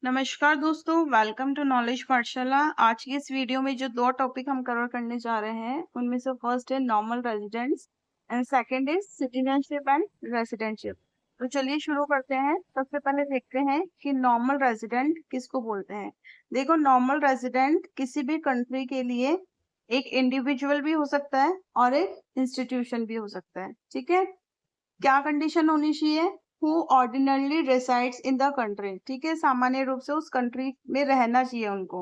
नमस्कार दोस्तों, welcome to knowledge पाठशाला। आज की इस वीडियो में जो दो टॉपिक हम कवर करने जा रहे हैं उनमें से फर्स्ट है normal residence and second is citizenship and residentship. तो चलिए शुरू करते हैं। सबसे पहले देखते हैं कि नॉर्मल रेजिडेंट किसको बोलते हैं। देखो, नॉर्मल रेजिडेंट किसी भी कंट्री के लिए एक इंडिविजुअल भी हो सकता है और एक इंस्टीट्यूशन भी हो सकता है। ठीक है, क्या कंडीशन होनी चाहिए? Who ordinarily resides in the country. ठीक है, सामान्य रूप से उस कंट्री में रहना चाहिए उनको।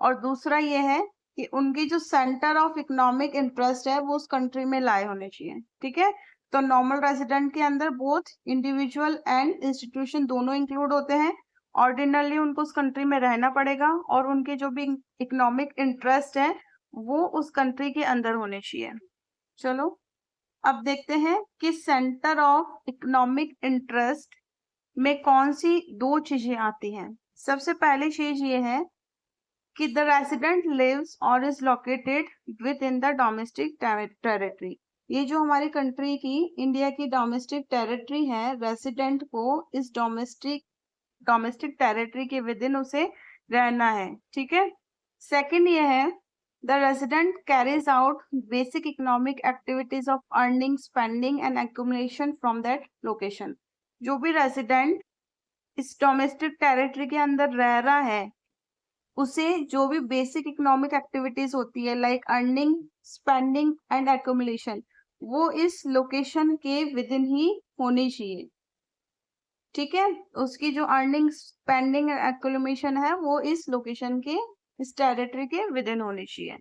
और दूसरा ये है कि उनकी जो सेंटर ऑफ इकोनॉमिक इंटरेस्ट है वो उस कंट्री में लाए होने चाहिए। ठीक है, तो नॉर्मल रेजिडेंट के अंदर बोथ इंडिविजुअल एंड इंस्टीट्यूशन दोनों इंक्लूड होते हैं। ऑर्डिनरली उनको उस कंट्री में रहना पड़ेगा और उनके जो भी इकोनॉमिक इंटरेस्ट है वो उस कंट्री के अंदर होने चाहिए। चलो, अब देखते हैं कि सेंटर ऑफ इकोनॉमिक इंटरेस्ट में कौन सी दो चीजें आती हैं। सबसे पहली चीज ये है कि द रेसिडेंट लिव्स और is located with in the domestic territory. ये जो हमारी कंट्री की, इंडिया की डोमेस्टिक टेरिटरी है, रेसिडेंट को इस डोमेस्टिक टेरिटरी के विद इन उसे रहना है। ठीक है, सेकंड ये है the resident carries out basic economic activities of earning, spending and accumulation from that location। जो भी रेसिडेंट इस डोमेस्टिक टेरिटरी के अंदर रह रहा है उसे जो भी बेसिक इकोनॉमिक एक्टिविटीज होती है like earning, spending and accumulation, वो इस लोकेशन के विद इन ही होनी चाहिए। ठीक है, उसकी जो अर्निंग, स्पेंडिंग एंड एक्यूमुलेशन है वो इस लोकेशन के, इस टेरिटरी के विद इन होनी चाहिए।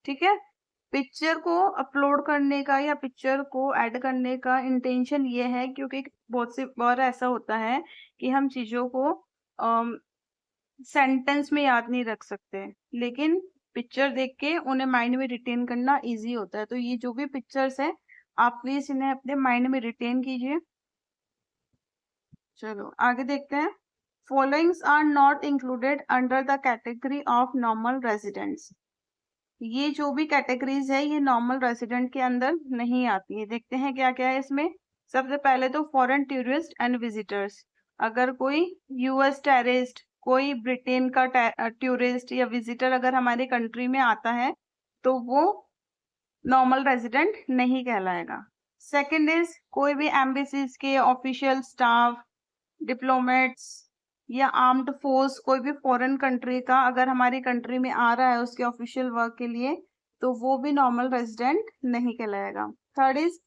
ठीक है, पिक्चर को अपलोड करने का या पिक्चर को ऐड करने का इंटेंशन ये है क्योंकि बहुत सी बार ऐसा होता है कि हम चीजों को सेंटेंस में याद नहीं रख सकते, लेकिन पिक्चर देख के उन्हें माइंड में रिटेन करना इजी होता है। तो ये जो भी पिक्चर्स है आप प्लीज इन्हें अपने माइंड में रिटेन कीजिए। चलो आगे देखते हैं। Followings are not included under the category of normal residents. ये जो भी कैटेगरीज है ये नॉर्मल रेसिडेंट के अंदर नहीं आती है। देखते हैं क्या क्या है इसमें। सबसे पहले तो फॉरेन टूरिस्ट एंड विजिटर्स। अगर कोई यूएस टेररिस्ट, कोई ब्रिटेन का टूरिस्ट या विजिटर अगर हमारी कंट्री में आता है तो वो नॉर्मल रेजिडेंट नहीं कहलाएगा। सेकंड इज कोई भी एम्बेसीज के ऑफिशियल स्टाफ, डिप्लोमेट्स या आर्म्ड फोर्स, कोई भी फॉरेन कंट्री का अगर हमारी कंट्री में आ रहा है उसके ऑफिशियल वर्क के लिए तो वो भी नॉर्मल रेजिडेंट नहीं कहलाएगा। थर्ड इज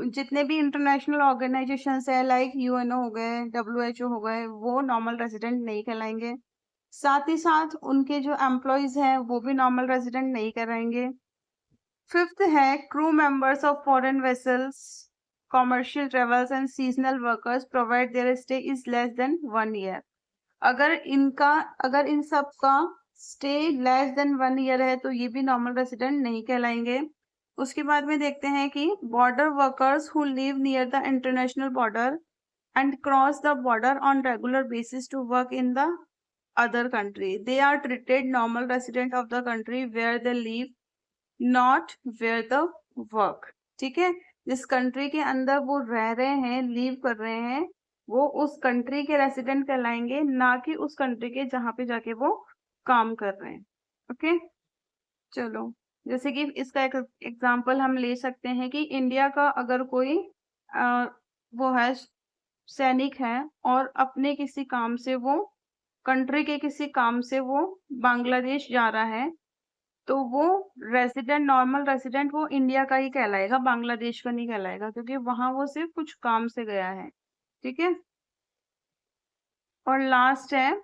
जितने भी इंटरनेशनल ऑर्गेनाइजेशंस है लाइक यूएनओ हो गए, डब्ल्यूएचओ हो गए, वो नॉर्मल रेजिडेंट नहीं कहलाएंगे। साथ ही साथ उनके जो एम्प्लॉयज हैं वो भी नॉर्मल रेजिडेंट नहीं कहलाएंगे। फिफ्थ है crew members of foreign vessels, commercial travels and seasonal workers provide there stay is less than 1 year. अगर इन सब का स्टे लेस देन 1 ईयर है तो ये भी नॉर्मल रेसिडेंट नहीं कहलाएंगे। उसके बाद में देखते हैं कि border workers who live near the international border and cross the border on regular basis to work in the other country, they are treated normal resident of the country where they live, not where the work. ठीक है, जिस country के अंदर वो रह रहे हैं, leave कर रहे हैं, वो उस कंट्री के रेसिडेंट कहलाएंगे, ना कि उस कंट्री के जहाँ पे जाके वो काम कर रहे हैं। ओके, चलो जैसे कि इसका एक एग्जांपल हम ले सकते हैं कि इंडिया का अगर कोई वो है, सैनिक है और अपने किसी काम से वो, कंट्री के किसी काम से वो बांग्लादेश जा रहा है तो वो रेसिडेंट, नॉर्मल रेसिडेंट वो इंडिया का ही कहलाएगा, बांग्लादेश का नहीं कहलाएगा, क्योंकि वहां वो सिर्फ कुछ काम से गया है। ठीक है, और लास्ट है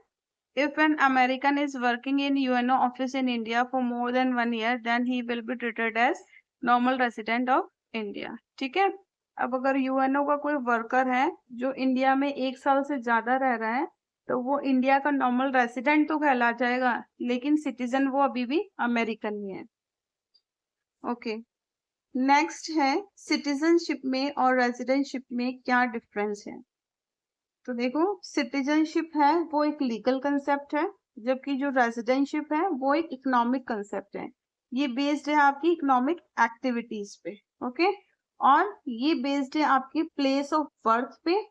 if an American is working in UNO office in India for more than 1 year then he will be treated as normal resident of India. ठीक है, अब अगर यूएनओ का कोई वर्कर है जो इंडिया में 1 साल से ज्यादा रह रहा है तो वो इंडिया का नॉर्मल रेसिडेंट तो कहला जाएगा, लेकिन सिटीजन वो अभी भी अमेरिकन ही है। ओके, नेक्स्ट है सिटीजनशिप में और रेजिडेंटशिप में क्या डिफरेंस है। तो देखो, सिटीजनशिप है वो एक लीगल कंसेप्ट है, जबकि जो रेजिडेंटशिप है वो एक इकोनॉमिक कंसेप्ट है। ये बेस्ड है आपकी इकोनॉमिक एक्टिविटीज पे। ओके, और ये बेस्ड है आपकी प्लेस ऑफ बर्थ पे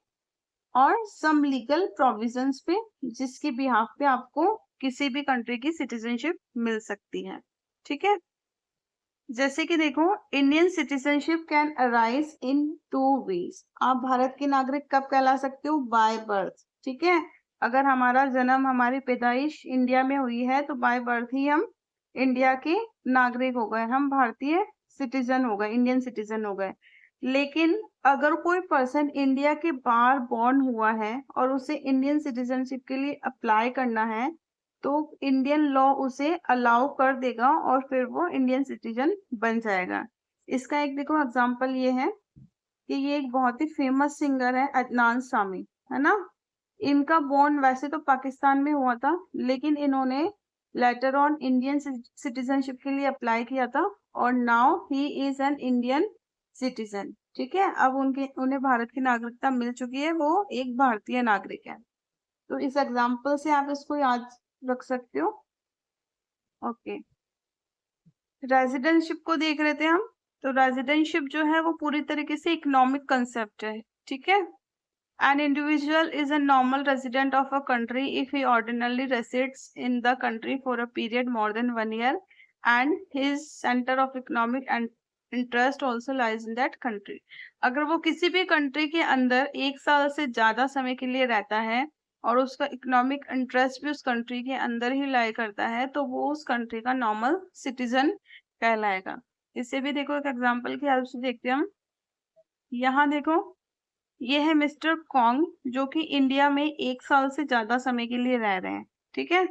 और सम लीगल प्रोविजंस पे, जिसके बिहाफ पे आपको किसी भी कंट्री की सिटीजनशिप मिल सकती है। ठीक है, जैसे कि देखो, Indian citizenship can arise in 2 ways. आप भारत के नागरिक कब कहला सकते हो? By birth. ठीक है, अगर हमारा जन्म, हमारी पैदाइश इंडिया में हुई है तो बाय बर्थ ही हम इंडिया के नागरिक हो गए, हम भारतीय सिटीजन हो गए, इंडियन सिटीजन हो गए। लेकिन अगर कोई पर्सन इंडिया के बाहर बॉर्न हुआ है और उसे इंडियन सिटीजनशिप के लिए अप्लाई करना है, तो इंडियन लॉ उसे अलाउ कर देगा और फिर वो इंडियन सिटीजन बन जाएगा। इसका एक देखो एग्जांपल ये है कि ये एक बहुत ही फेमस सिंगर है, अदनान सामी, है ना। इनका बॉर्न वैसे तो पाकिस्तान में हुआ था, लेकिन इन्होंने लेटर ऑन इंडियन सिटीजनशिप के लिए अप्लाई किया था और now he is an Indian citizen. ठीक है, अब उन्हें भारत की नागरिकता मिल चुकी है, वो एक भारतीय नागरिक है। तो इस एग्जाम्पल से आप इसको याद रख सकते हो। ओके, रेजिडेंटशिप को देख रहे थे हम। तो रेजिडेंटशिप जो है वो पूरी तरीके से इकोनॉमिक कंसेप्ट है। ठीक है, an individual is a normal resident of a country if he ordinarily resides in the country for a period more than 1 year and his center of economic and interest also lies in that country। अगर वो किसी भी country के अंदर 1 साल से ज्यादा समय के लिए रहता है और उसका इकोनॉमिक इंटरेस्ट भी उस कंट्री के अंदर ही लाई करता है, तो वो उस कंट्री का नॉर्मल सिटीजन कहलाएगा। इसे भी देखो एक एग्जांपल की हेल्प से देखते हैं हम। यहाँ देखो, ये है मिस्टर कॉन्ग, जो कि इंडिया में 1 साल से ज्यादा समय के लिए रह रहे हैं। ठीक है,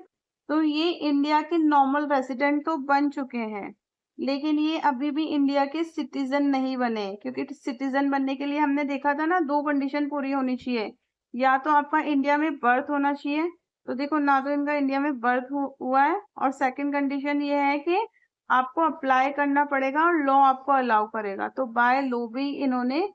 तो ये इंडिया के नॉर्मल रेसिडेंट तो बन चुके हैं, लेकिन ये अभी भी इंडिया के सिटीजन नहीं बने, क्योंकि सिटीजन बनने के लिए हमने देखा था ना, 2 कंडीशन पूरी होनी चाहिए। या तो आपका इंडिया में बर्थ होना चाहिए, तो देखो ना तो इनका इंडिया में बर्थ हुआ है, और सेकंड कंडीशन ये है कि आपको अप्लाई करना पड़ेगा और लॉ आपको अलाउ करेगा। तो बाय लॉ भी इन्होंने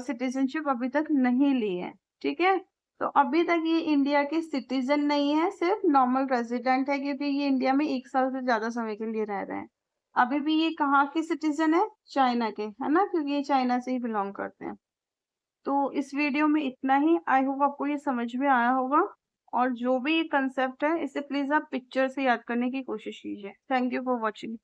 सिटीजनशिप अभी तक नहीं ली है। ठीक है, तो अभी तक ये इंडिया के सिटीजन नहीं है, सिर्फ नॉर्मल रेजिडेंट है, क्योंकि ये इंडिया में 1 साल से ज्यादा समय के लिए रह रहे हैं। अभी भी ये कहाँ के सिटीजन है? चाइना के, है ना, क्योंकि ये चाइना से ही बिलोंग करते हैं। तो इस वीडियो में इतना ही। आई होप आपको ये समझ में आया होगा, और जो भी कंसेप्ट है इसे प्लीज आप पिक्चर से याद करने की कोशिश कीजिए। Thank you for watching.